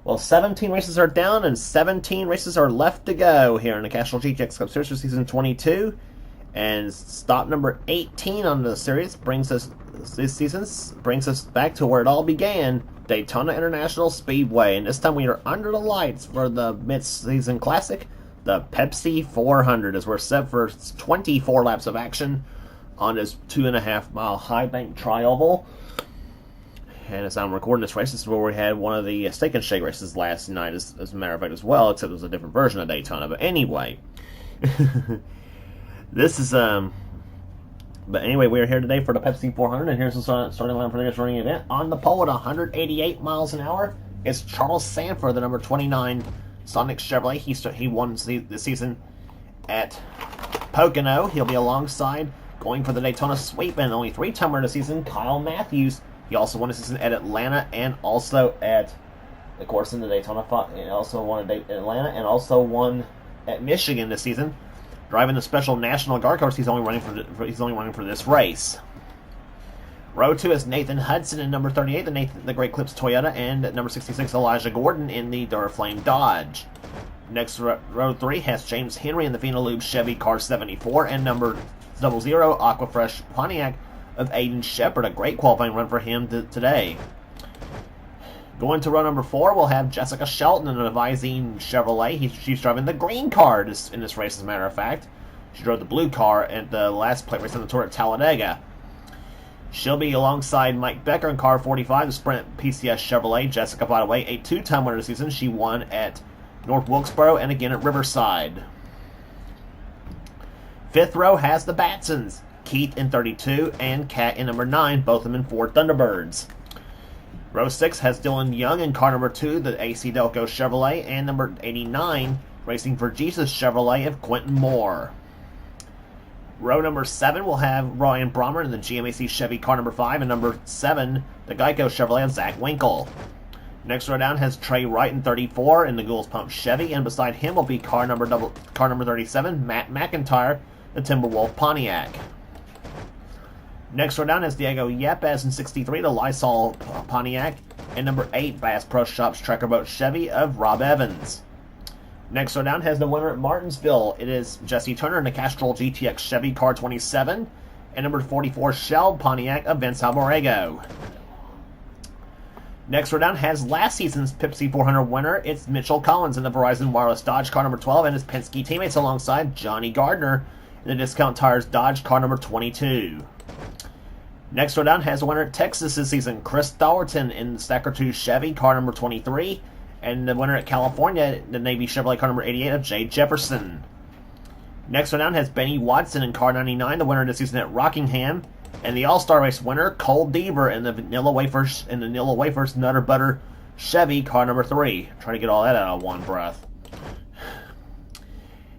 Well, 17 races are down and 17 races are left to go here in the Castrol GTX Cup Series for Season 22. And stop number 18 on the series brings us back to where it all began, Daytona International Speedway. And this time we are under the lights for the mid-season classic, the Pepsi 400, as we're set for 24 laps of action on this 2.5-mile high bank tri-oval. And as I'm recording this race, this is where we had one of the Steak and Shake races last night, as a matter of fact, as well, except it was a different version of Daytona. But anyway, this is, but anyway, we are here today for the Pepsi 400, and here's the starting line for this running event. On the pole at 188 miles an hour is Charles Sanford, the number 29 Sonic Chevrolet. He won the season at Pocono. He'll be alongside, going for the Daytona sweep, and only 3-time winner this season, Kyle Matthews. He also won a season at Atlanta and also at, of course, in the Daytona. He also won at Atlanta and also won at Michigan this season. Driving the special National Guard cars, he's only running for this race. Row 2 is Nathan Hudson in number 38, the Great Clips Toyota, and at number 66, Elijah Gordon in the Duraflame Dodge. Next, row 3 has James Henry in the Vinalube Chevy Car 74, and number 00 Aquafresh Pontiac of Aiden Shepard. A great qualifying run for him today. Going to row number 4, we'll have Jessica Shelton in the Visine Chevrolet. She's driving the green car in this race, as a matter of fact. She drove the blue car at the last plate race on the tour at Talladega. She'll be alongside Mike Becker in car 45, the Sprint PCS Chevrolet. Jessica, by the way, a 2-time winner this season. She won at North Wilkesboro and again at Riverside. Fifth row has the Batsons. Keith in 32 and Kat in number 9, both of them in Ford Thunderbirds. Row 6 has Dylan Young in car number 2, the AC Delco Chevrolet, and number 89, racing for Jesus Chevrolet of Quentin Moore. Row number 7 will have Ryan Brommer in the GMAC Chevy car number 5, and number 7, the Geico Chevrolet of Zach Winkle. Next row down has Trey Wright in 34 in the Goulds Pump Chevy, and beside him will be car number 37, Matt McIntyre, the Timberwolf Pontiac. Next row down is Diego Yepes in 63, the Lysol Pontiac, and number 8, Bass Pro Shops Trekker Boat Chevy of Rob Evans. Next row down has the winner at Martinsville. It is Jesse Turner in the Castrol GTX Chevy Car 27, and number 44, Shell Pontiac of Vince Alborego. Next row down has last season's Pepsi 400 winner. It's Mitchell Collins in the Verizon Wireless Dodge Car number 12, and his Penske teammates alongside Johnny Gardner in the Discount Tires Dodge Car number 22. Next row down has a winner at Texas this season, Chris Dowerton in the Stacker 2 Chevy, car number 23, and the winner at California, the Navy Chevrolet car number 88 of Jay Jefferson. Next row down has Benny Watson in car 99, the winner this season at Rockingham, and the All-Star Race winner, Cole Deaver in the Vanilla Wafers Nutter Butter Chevy, car number 3. Trying to get all that out of one breath.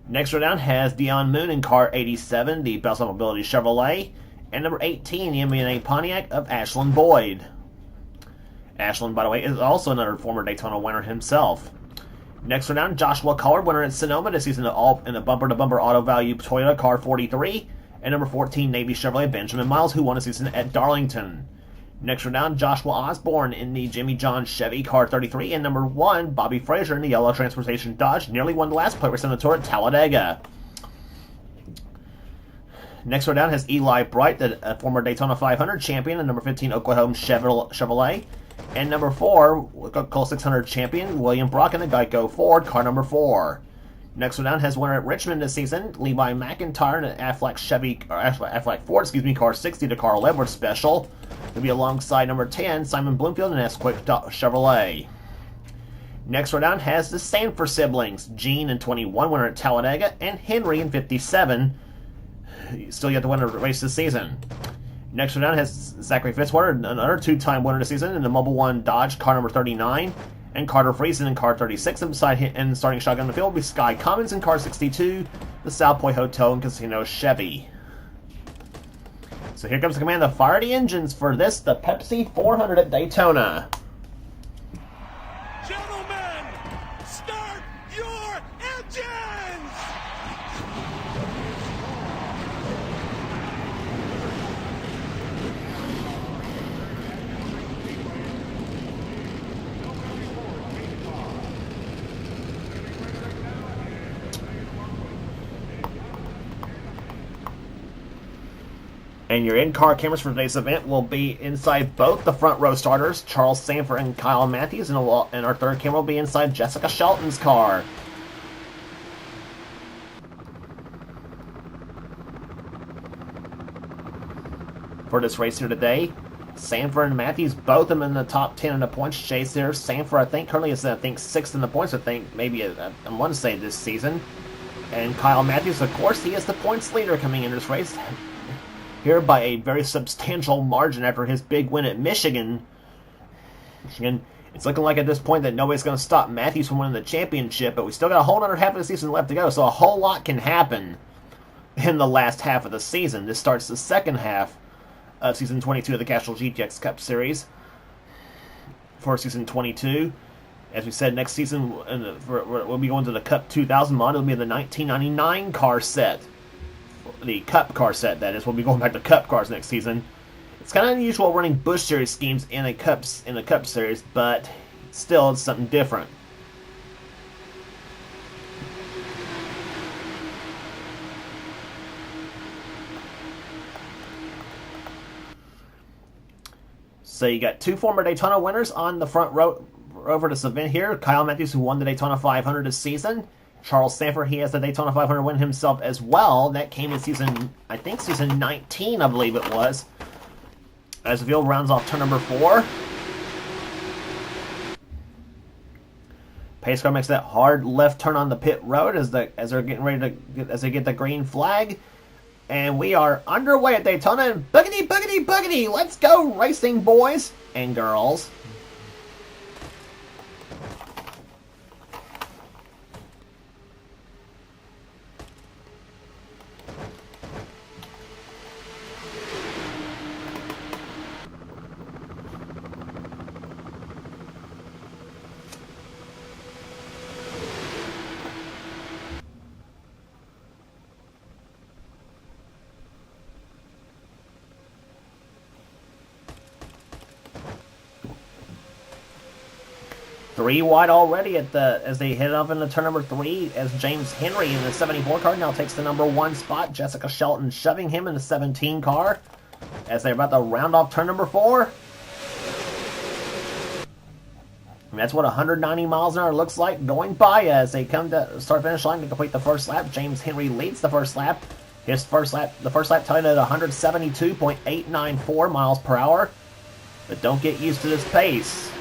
Next row down has Dion Moon in car 87, the Best Mobility Chevrolet, and number 18, the MBNA Pontiac of Ashland Boyd. Ashland, by the way, is also another former Daytona winner himself. Next row down, Joshua Collard, winner at Sonoma this season in the bumper-to-bumper auto value Toyota car 43, and number 14, Navy Chevrolet Benjamin Miles, who won a season at Darlington. Next row down, Joshua Osborne in the Jimmy John Chevy car 33, and number 1, Bobby Frazier in the Yellow Transportation Dodge, nearly won the last plate race on the tour at Talladega. Next row down has Eli Bright, the former Daytona 500 champion, and number 15, Oklahoma Chevrolet, and number 4, Coca-Cola 600 champion, William Brock in the Geico Ford, car number 4. Next row down has winner at Richmond this season, Levi McIntyre in an Aflac Ford, car 60, the Carl Edwards Special. He'll be alongside number 10, Simon Bloomfield in Esquick Chevrolet. Next row down has the Sanford siblings, Gene in 21, winner at Talladega, and Henry in 57, still yet to win a race this season. Next one down has Zachary Fitzwater, another 2-time winner this season in the Mobile One Dodge, car number 39, and Carter Friesen in car 36, and beside him, and starting shotgun in the field will be Sky Cummins in car 62, the South Point Hotel and Casino Chevy. So here comes the command to fire the engines for this, the Pepsi 400 at Daytona. Gentlemen, start your engines! And your in-car cameras for today's event will be inside both the front row starters, Charles Sanford and Kyle Matthews, and our third camera will be inside Jessica Shelton's car. For this race here today, Sanford and Matthews, both of them in the top 10 in the points chase here. Sanford, I think, currently is, sixth in the points, maybe, I want to say this season. And Kyle Matthews, of course, he is the points leader coming in this race, here by a very substantial margin after his big win at Michigan. It's looking like at this point that nobody's going to stop Matthews from winning the championship, but we still got a whole other half of the season left to go, so a whole lot can happen in the last half of the season. This starts the second half of Season 22 of the Castrol GTX Cup Series. For Season 22, as we said, next season we'll be going to the Cup 2000 mod. It'll be the 1999 car set. The Cup car set, that is. We'll be going back to Cup cars next season. It's kind of unusual running Busch Series schemes in a Cup Series, but still it's something different. So you got two former Daytona winners on the front row over this event here. Kyle Matthews, who won the Daytona 500 this season. Charles Sanford, he has the Daytona 500 win himself as well. That came in season 19, I believe it was. As the field rounds off turn number 4. Pace car makes that hard left turn on the pit road as they're getting ready to as they get the green flag. And we are underway at Daytona, and boogity, boogity, boogity! Let's go, racing boys and girls. Three wide already as they head off into turn number 3, as James Henry in the 74 car now takes the number 1 spot. Jessica Shelton shoving him in the 17 car as they're about to round off turn number 4. And that's what 190 miles an hour looks like going by as they come to start-finish line to complete the first lap. James Henry leads the first lap. The first lap tied at 172.894 miles per hour. But don't get used to this pace,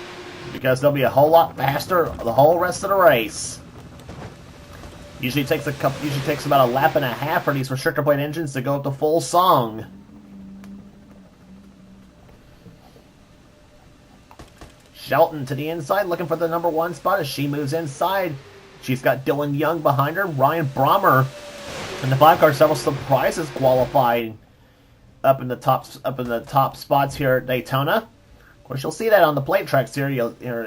because they'll be a whole lot faster the whole rest of the race. Usually takes about a lap and a half for these restrictor plate engines to go up to full song. Shelton to the inside, looking for the number 1 spot as she moves inside. She's got Dylan Young behind her. Ryan Brommer in the 5 car, several surprises qualified up in the top spots here at Daytona. Of course, you'll see that on the plate tracks here.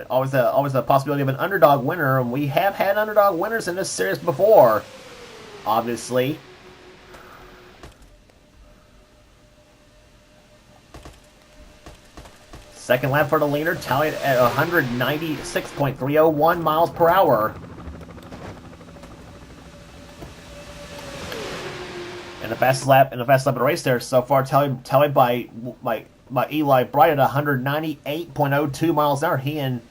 Always the possibility of an underdog winner, and we have had underdog winners in this series before, obviously. Second lap for the leader, tallied at 196.301 miles per hour. And the fastest lap of the race there so far, tallied by Eli Bright at 198.02 miles an hour. He and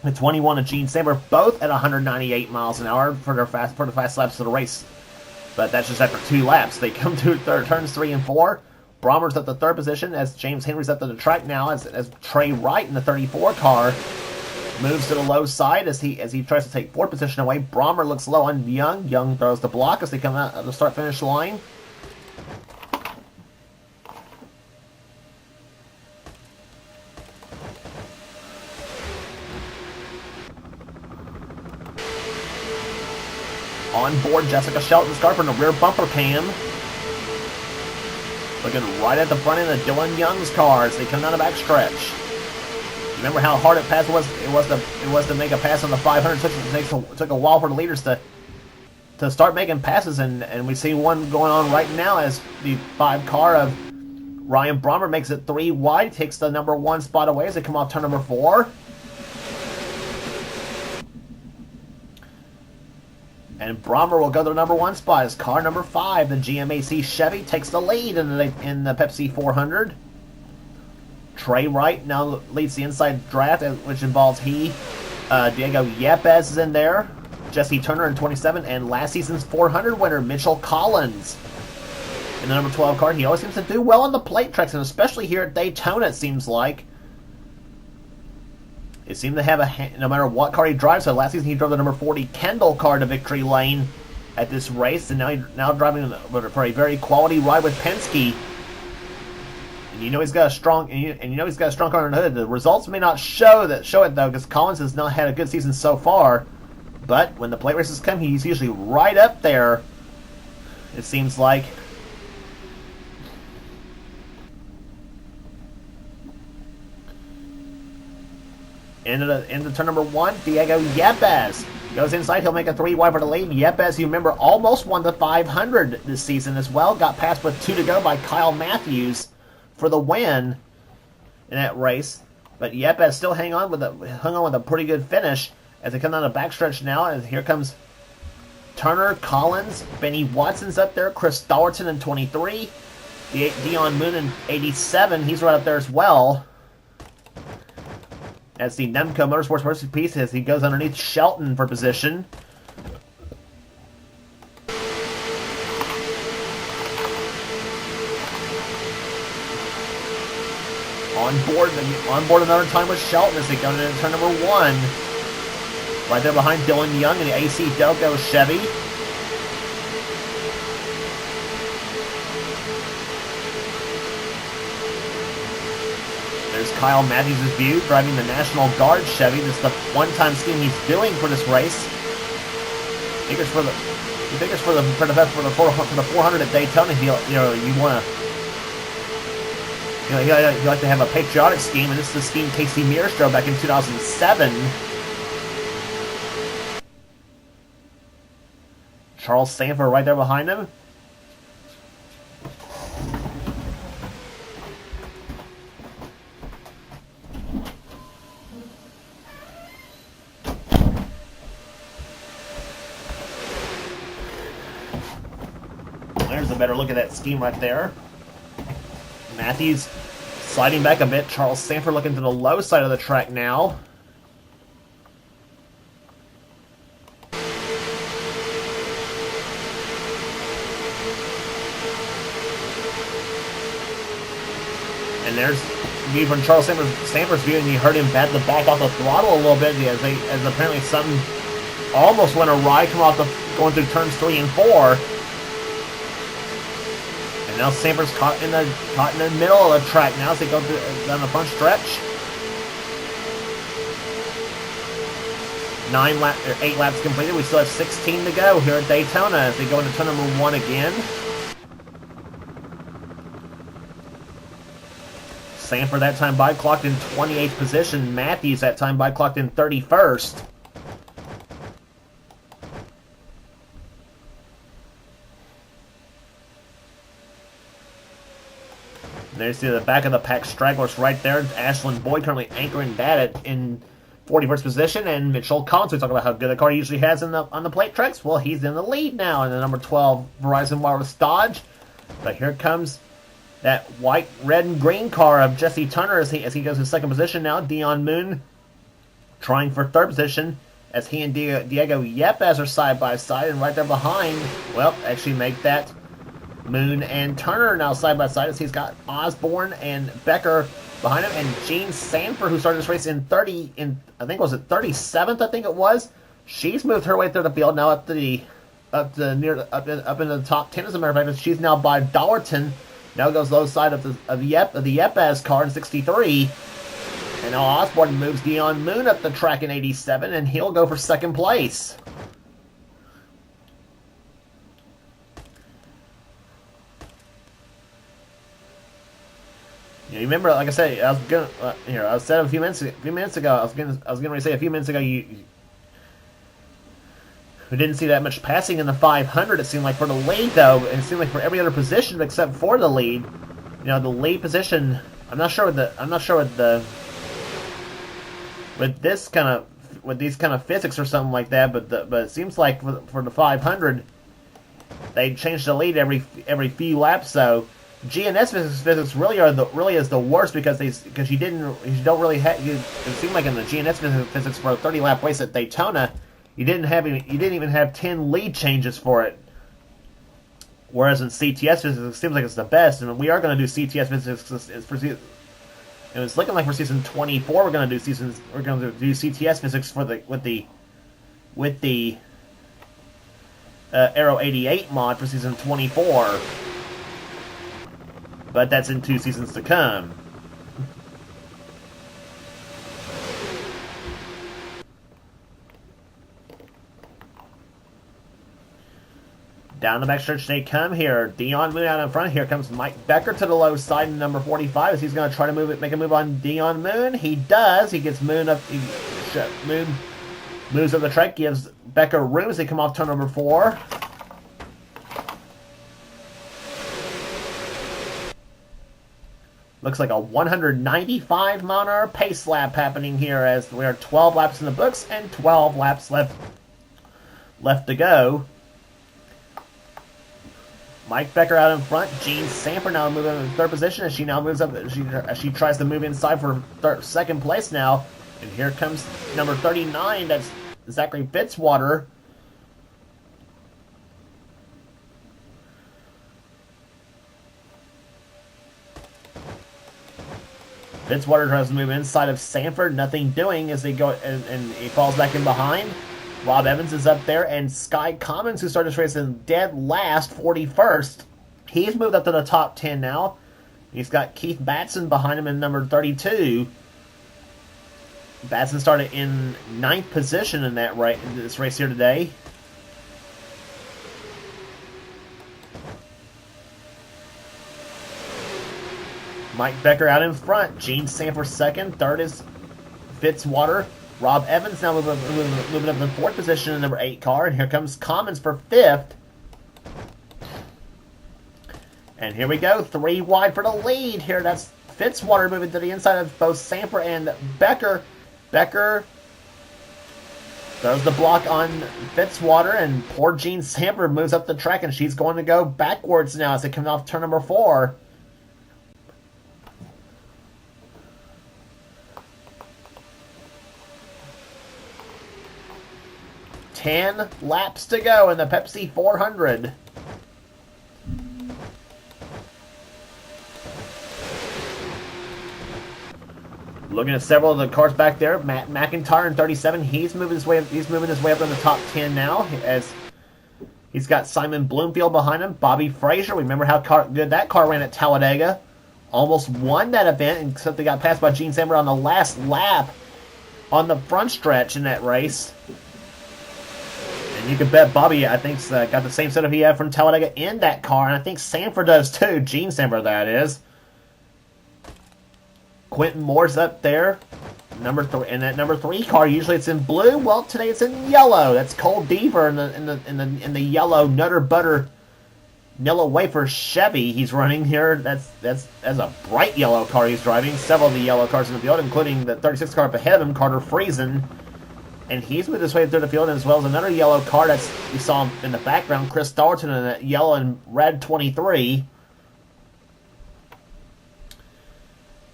the 21 of Gene Saber both at 198 miles an hour for the fast laps of the race. But that's just after 2 laps. They come to turns 3 and 4. Brommer's at the 3rd position as James Henry's up to the track now as Trey Wright in the 34 car moves to the low side as he tries to take 4th position away. Brommer looks low on Young. Young throws the block as they come out of the start-finish line. On board Jessica Shelton's car from the rear bumper cam. Looking right at the front end of Dylan Young's car as they come down the back stretch. Remember how hard it was to make a pass on the 500. It took a while for the leaders to start making passes, and we see one going on right now as the 5 car of Ryan Brommer makes it 3 wide, takes the number 1 spot away as they come off turn number 4. And Brommer will go to the number 1 spot as car number 5, the GMAC Chevy, takes the lead in the Pepsi 400. Trey Wright now leads the inside draft, which involves Diego Yepes is in there, Jesse Turner in 27, and last season's 400 winner, Mitchell Collins, in the number 12 car. He always seems to do well on the plate tracks, and especially here at Daytona, it seems like. It seemed to have no matter what car he drives. So last season he drove the number 40 Kendall car to victory lane at this race, and now driving for a very quality ride with Penske. And you know he's got a strong car under the hood. The results may not show it though, because Collins has not had a good season so far. But when the plate races come, he's usually right up there. It seems like. Into turn number 1, Diego Yepes goes inside. He'll make a 3 wide for the lead. Yepes, you remember, almost won the 500 this season as well. Got passed with 2 to go by Kyle Matthews for the win in that race. But Yepes still hung on with a pretty good finish as they come down the backstretch now. And here comes Turner, Collins, Benny Watson's up there, Chris Stollerton in 23, Dion Moon in 87. He's right up there as well. As the Nemco Motorsports versus piece as he goes underneath Shelton for position. On board another time with Shelton as they go into turn number 1. Right there behind Dylan Young in the AC Delco Chevy. There's Kyle Matthews' view driving the National Guard Chevy. This is the one-time scheme he's doing for this race. Figures for the 400 at Daytona. You like to have a patriotic scheme, and this is the scheme Casey Mears drove back in 2007. Charles Sanford right there behind him. There's a better look at that scheme right there. Matthews sliding back a bit. Charles Sanford looking to the low side of the track now. And there's view from Charles Sanford's view, and you heard him bat the back off the throttle a little bit as apparently something almost went awry going through turns 3 and 4. And now Sanford's caught in the middle of the track now as they go down the front stretch. 8 laps completed. We still have 16 to go here at Daytona as they go into turn number 1 again. Sanford that time by clocked in 28th position. Matthews that time by clocked in 31st. There's the back of the pack stragglers right there. Ashland Boyd currently anchoring that in 41st position, and Mitchell Collins, we talk about how good the car usually has on the plate tracks. Well, he's in the lead now in the number 12 Verizon Wireless Dodge. But here comes that white, red, and green car of Jesse Turner as he goes in 2nd position now. Dion Moon trying for 3rd position as he and Diego Yepes are side by side, and right there behind, well, actually make that Moon and Turner now side by side as he's got Osborne and Becker behind him, and Jean Sanford, who started this race in 37th, I think it was. She's moved her way through the field now up into the top 10 as a matter of fact. She's now by Dollarton. Now goes low side of the Yepes car in 63. And now Osborne moves Dion Moon up the track in 87, and he'll go for 2nd place. You remember, like I said, I said a few minutes ago. We didn't see that much passing in the 500. It seemed like for the lead, though, and it seemed like for every other position except for the lead. You know, the lead position. I'm not sure with this kind of with these kind of physics or something like that. But it seems like for the 500, they change the lead every few laps. So GNS physics really is the worst because you don't really have it seemed like in the GNS physics for a 30-lap race at Daytona, you didn't even have 10 lead changes for it. Whereas in CTS physics, it seems like it's the best, and we are going to do CTS physics for season. And it's looking like for season 24, we're going to do CTS physics with the Aero 88 mod for season 24. But that's in 2 seasons to come. Down the backstretch they come here. Dion Moon out in front. Here comes Mike Becker to the low side in number 45 as he's going to try to make a move on Dion Moon. He does. He gets Moon up. Moon moves up the track, gives Becker room as they come off turn number 4. Looks like a 195-mile-an-hour pace lap happening here as we are 12 laps in the books and 12 laps left to go. Mike Becker out in front. Jean Samper now moving in third position as she now moves up. She tries to move inside for second place now. And here comes number 39. That's Zachary Fitzwater. Fitzwater tries to move inside of Sanford. Nothing doing as they go, and he falls back in behind. Rob Evans is up there, and Sky Commons, who started this race in dead last, 41st. He's moved up to the top 10 now. He's got Keith Batson behind him in number 32. Batson started in 9th position in this race here today. Mike Becker out in front. Gene Sanford second. Third is Fitzwater. Rob Evans now moving up in 4th position in number 8 car. And here comes Commons for 5th. And here we go. 3 wide for the lead. Here, that's Fitzwater moving to the inside of both Sanford and Becker. Becker throws the block on Fitzwater, and poor Jean Sanford moves up the track, and she's going to go backwards now as they come off turn number 4. Ten laps to go in the Pepsi 400. Looking at several of the cars back there, Matt McIntyre in 37. He's moving his way up in the top 10 now, as he's got Simon Bloomfield behind him. Bobby Frazier, remember how good that car ran at Talladega? Almost won that event, except they got passed by Gene Samber on the last lap on the front stretch in that race. And you can bet Bobby, I think, got the same setup he had from Talladega in that car, and I think Sanford does too. Gene Sanford, that is. Quentin Moore's up there, number 3, in that number 3 car. Usually it's in blue. Well, today it's in yellow. That's Cole Deaver in the yellow Nutter Butter yellow wafer Chevy he's running here. That's a bright yellow car he's driving. Several of the yellow cars in the field, including the 36 car up ahead of him, Carter Friesen. And he's moved his way through the field, as well as another yellow car that's you saw in the background, Chris Starleton in that yellow and red 23.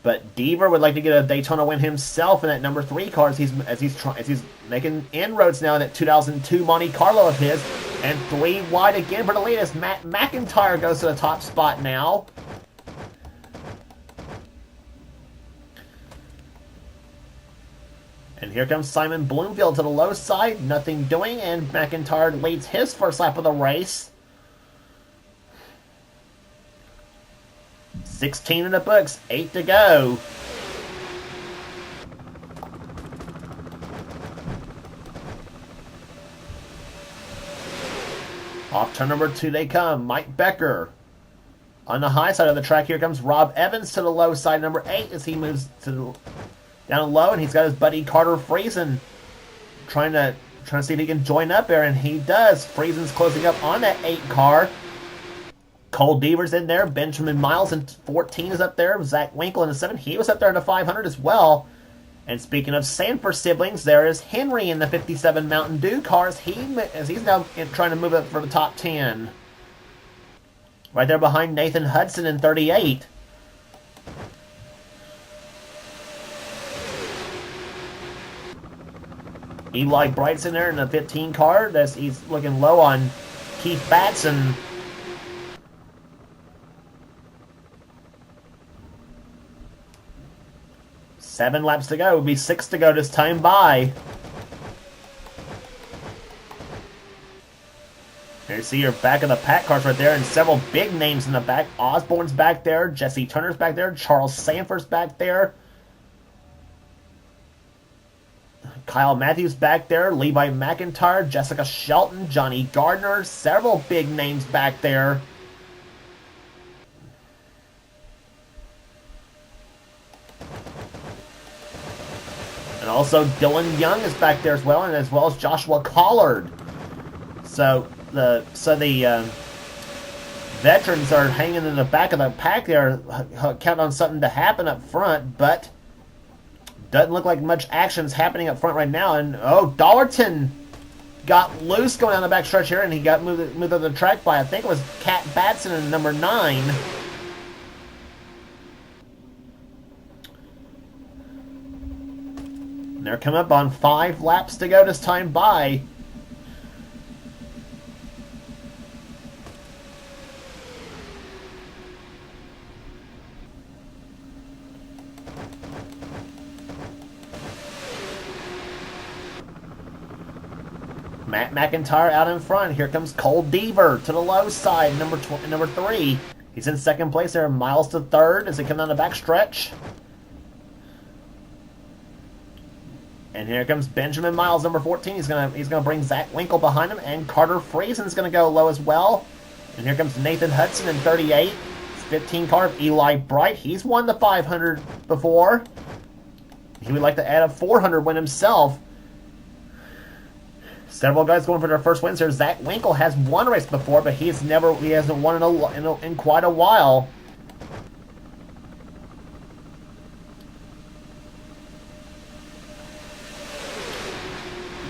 But Deaver would like to get a Daytona win himself in that number 3 car as he's making inroads now in that 2002 Monte Carlo of his. And 3 wide again for the lead as Matt McIntyre goes to the top spot now. And here comes Simon Bloomfield to the low side. Nothing doing, and McIntyre leads his first lap of the race. 16 in the books, 8 to go. Off turn number 2 they come. Mike Becker. On the high side of the track, here comes Rob Evans to the low side, number 8, as he moves down low, and he's got his buddy Carter Friesen trying to see if he can join up there, and he does. Friesen's closing up on that 8 car. Cole Deaver's in there. Benjamin Miles in 14 is up there. Zach Winkle in the 7. He was up there in the 500 as well. And speaking of Sanford siblings, there is Henry in the 57 Mountain Dew cars. He's now trying to move up for the top 10. Right there behind Nathan Hudson in 38. Eli Bright's in there in the 15 car. He's looking low on Keith Batson. Seven laps to go. It would be 6 to go this time by. There you see your back of the pack cars right there, and several big names in the back. Osborne's back there. Jesse Turner's back there. Charles Sanford's back there. Kyle Matthews back there. Levi McIntyre. Jessica Shelton. Johnny Gardner. Several big names back there. And also Dylan Young is back there as well, and as well as Joshua Collard. So the veterans are hanging in the back of the pack there, counting on something to happen up front, but doesn't look like much action's happening up front right now. And Dollarton got loose going down the back stretch here, and he got moved up the track by, I think it was Cat Batson in number 9. They're coming up on 5 laps to go this time by. Matt McIntyre out in front. Here comes Cole Deaver to the low side, number 3. He's in second place there. Miles to third as they come down the back stretch. And here comes Benjamin Miles, number 14. He's gonna bring Zach Winkle behind him, and Carter Friesen's gonna go low as well. And here comes Nathan Hudson in 38. It's 15 car of Eli Bright. He's won the 500 before. He would like to add a 400 win himself. Several guys going for their first wins here. Zach Winkle has won a race before, but he hasn't won in quite a while.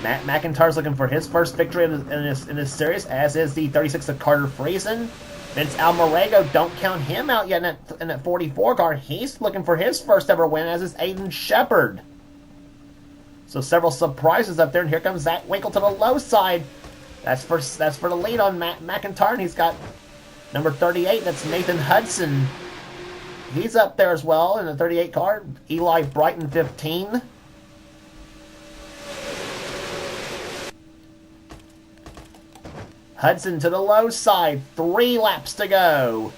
Matt McIntyre's looking for his first victory in this series, as is the 36 of Carter Friesen. Vince Almarego, don't count him out yet in that 44 car. He's looking for his first ever win, as is Aiden Shepard. So several surprises up there, and here comes Zach Winkle to the low side. That's for the lead on Matt McIntyre, and he's got number 38. That's Nathan Hudson. He's up there as well in the 38 car. Eli Brighton 15. Hudson to the low side. 3 laps to go.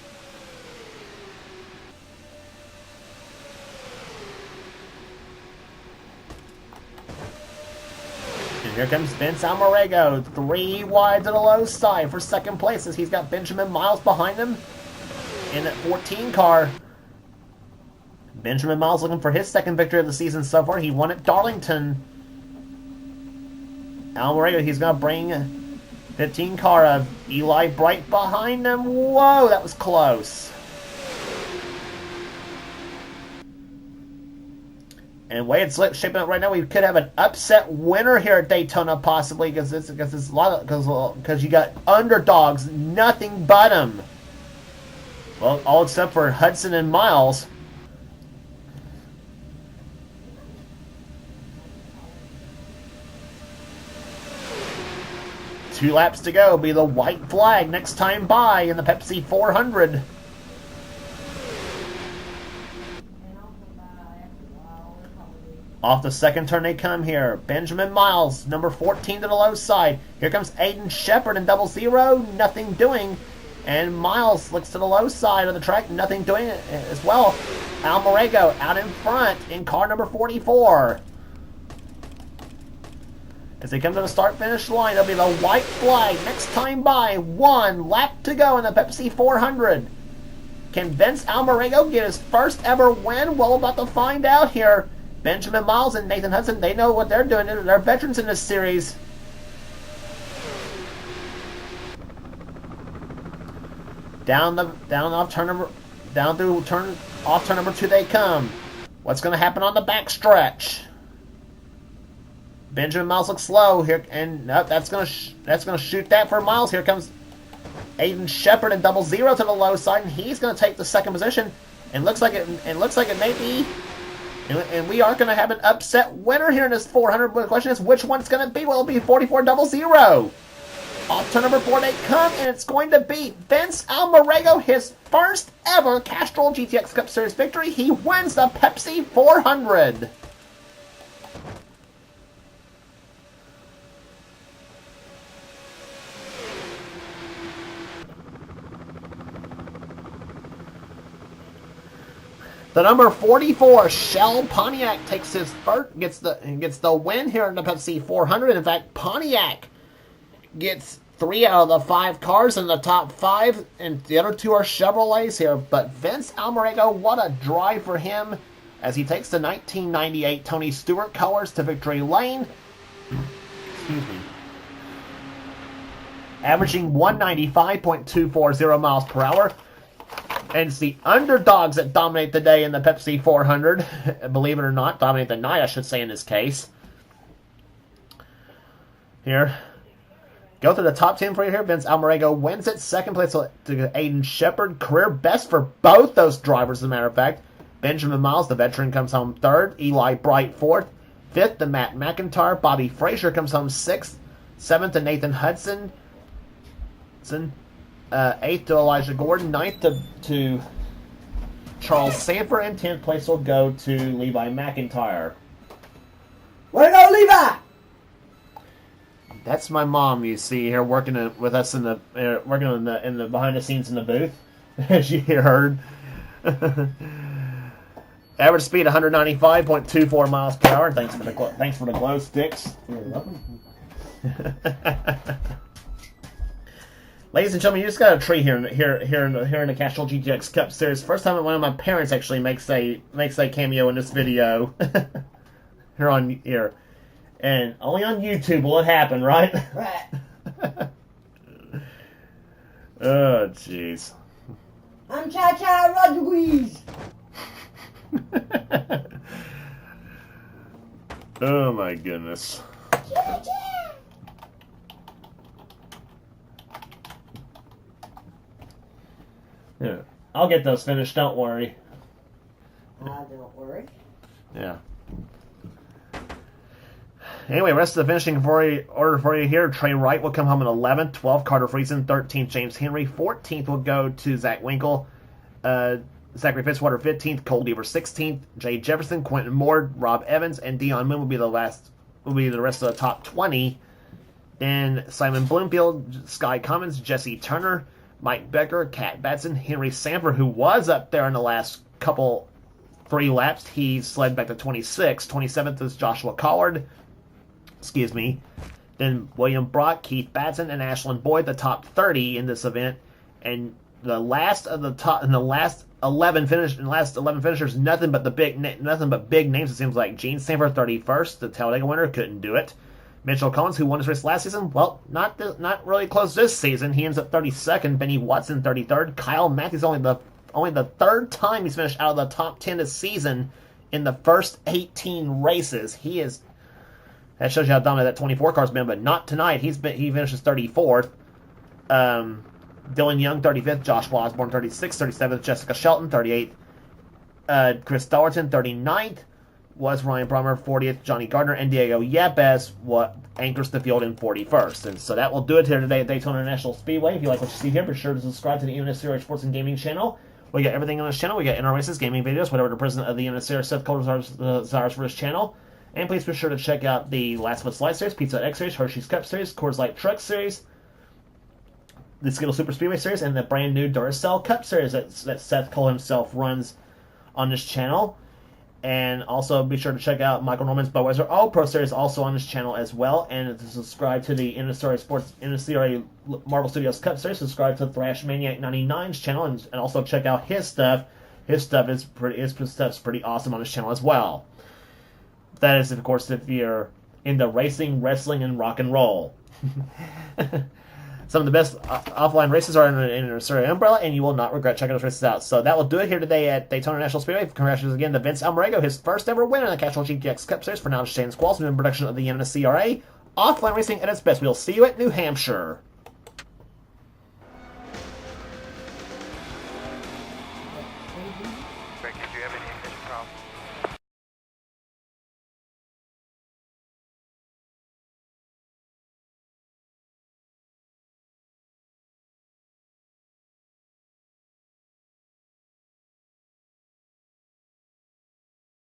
And here comes Vince Almarego. 3 wide to the low side for second place, as he's got Benjamin Miles behind him in that 14 car. Benjamin Miles looking for his second victory of the season so far. He won at Darlington. Almarego, he's going to bring 15 car of Eli Bright behind him. Whoa, that was close. And the way it's shaping up right now, we could have an upset winner here at Daytona, possibly, because you got underdogs, nothing but them. Well, all except for Hudson and Miles. Two laps to go. Be the white flag next time by in the Pepsi 400. Off the second turn they come here. Benjamin Miles, number 14 to the low side. Here comes Aiden Shepard in 00. Nothing doing. And Miles looks to the low side of the track. Nothing doing as well. Almarego out in front in car number 44. As they come to the start-finish line, it'll be the white flag next time by. 1 lap to go in the Pepsi 400. Can Vince Almarego get his first ever win? Well, about to find out here. Benjamin Miles and Nathan Hudson, they know what they're doing. They're veterans in this series. Down off turn number 2 they come. What's going to happen on the backstretch? Benjamin Miles looks slow here, and nope, that's gonna shoot that for Miles. Here comes Aiden Shepard and 00 to the low side, and he's gonna take the second position. And looks like it may be. And we are going to have an upset winner here in this 400. But the question is, which one's going to be? Will it be 44-00? Off turn number 4 they come, and it's going to be Vince Almarego, his first ever Castrol GTX Cup Series victory. He wins the Pepsi 400. The number 44, Shell Pontiac, takes his first, gets the win here in the Pepsi 400. In fact, Pontiac gets 3 out of the 5 cars in the top 5, and the other 2 are Chevrolets here. But Vince Almarego, what a drive for him as he takes the 1998 Tony Stewart colors to victory lane. Excuse me. Averaging 195.240 miles per hour. And it's the underdogs that dominate the day in the Pepsi 400. Believe it or not, dominate the night, I should say, in this case. Here. Go through the top 10 for you here. Vince Almarego wins it. Second place to Aiden Shepard. Career best for both those drivers, as a matter of fact. Benjamin Miles, the veteran, comes home 3rd. Eli Bright, 4th. 5th to Matt McIntyre. Bobby Frazier comes home 6th. 7th to Nathan Hudson. 8th to Elijah Gordon, 9th to Charles Sanford, and 10th place will go to Levi McIntyre. Way to go, Levi! That's my mom, you see here, working with us in the behind the scenes in the booth, as you heard. Average speed 195.24 miles per hour. Thanks for the glow sticks. You're welcome. Ladies and gentlemen, you just got a treat here in the Castrol GTX Cup Series. First time that one of my parents actually makes a cameo in this video here, and only on YouTube will it happen, right? Right. Oh, jeez. I'm Cha-Cha Rodriguez. Oh my goodness. Cha-Cha. Yeah, I'll get those finished. Don't worry. Don't worry. Yeah. Anyway, rest of the finishing order for you here. Trey Wright will come home in 11th. 12th, Carter Friesen. 13th, James Henry. 14th will go to Zach Winkle. Zachary Fitzwater, 15th. Cole Deaver, 16th. Jay Jefferson, Quentin Moore, Rob Evans, and Dion Moon will be the rest of the top 20. Then Simon Bloomfield, Sky Cummins, Jesse Turner, Mike Becker, Kat Batson, Henry Sanford, who was up there in the last 3 laps. He slid back to 26th. 27th is Joshua Collard. Excuse me. Then William Brock, Keith Batson, and Ashlyn Boyd, the top 30 in this event. And the last 11 finishers, nothing but big names. It seems like Gene Sanford, 31st, the Talladega winner, couldn't do it. Mitchell Collins, who won his race last season, well, not really close this season. He ends up 32nd. Benny Watson, 33rd. Kyle Matthews, only the 3rd time he's finished out of the top 10 this season in the first 18 races. That shows you how dominant that 24 car's been, but not tonight. He finishes 34th. Dylan Young, 35th. Josh Osborne, 36th. 37th. Jessica Shelton, 38th. Chris Dollerton, 39th. Was Ryan Brummer, 40th, Johnny Gardner, and Diego Yepes anchors the field in 41st. And so that will do it here today at Daytona International Speedway. If you like what you see here, be sure to subscribe to the NNSCRA Sports and Gaming channel. We got everything on this channel. We got inner races, gaming videos, whatever the president of the NNSCRA Seth Cole desires for this channel. And please be sure to check out the Last of Us Live Series, Pizza X Series, Hershey's Cup Series, Coors Light Truck Series, the Skittle Super Speedway Series, and the brand new Duracell Cup Series that Seth Cole himself runs on this channel. And also be sure to check out Michael Norman's Budweiser All-Pro Series, also on this channel as well. And to subscribe to the NNSCRA Marvel Studios Cup Series, subscribe to Thrash Maniac 99's channel, and also check out his stuff. His stuff's pretty awesome on his channel as well. That is, of course, if you're into racing, wrestling, and rock and roll. Some of the best offline races are in an NNSCRA umbrella, and you will not regret checking those races out. So that will do it here today at Daytona National Speedway. Congratulations again to Vince Almerego, his first ever win in the Castrol GTX Cup Series for now Shane Squalls in production of the NNSCRA. Offline racing at its best. We'll see you at New Hampshire.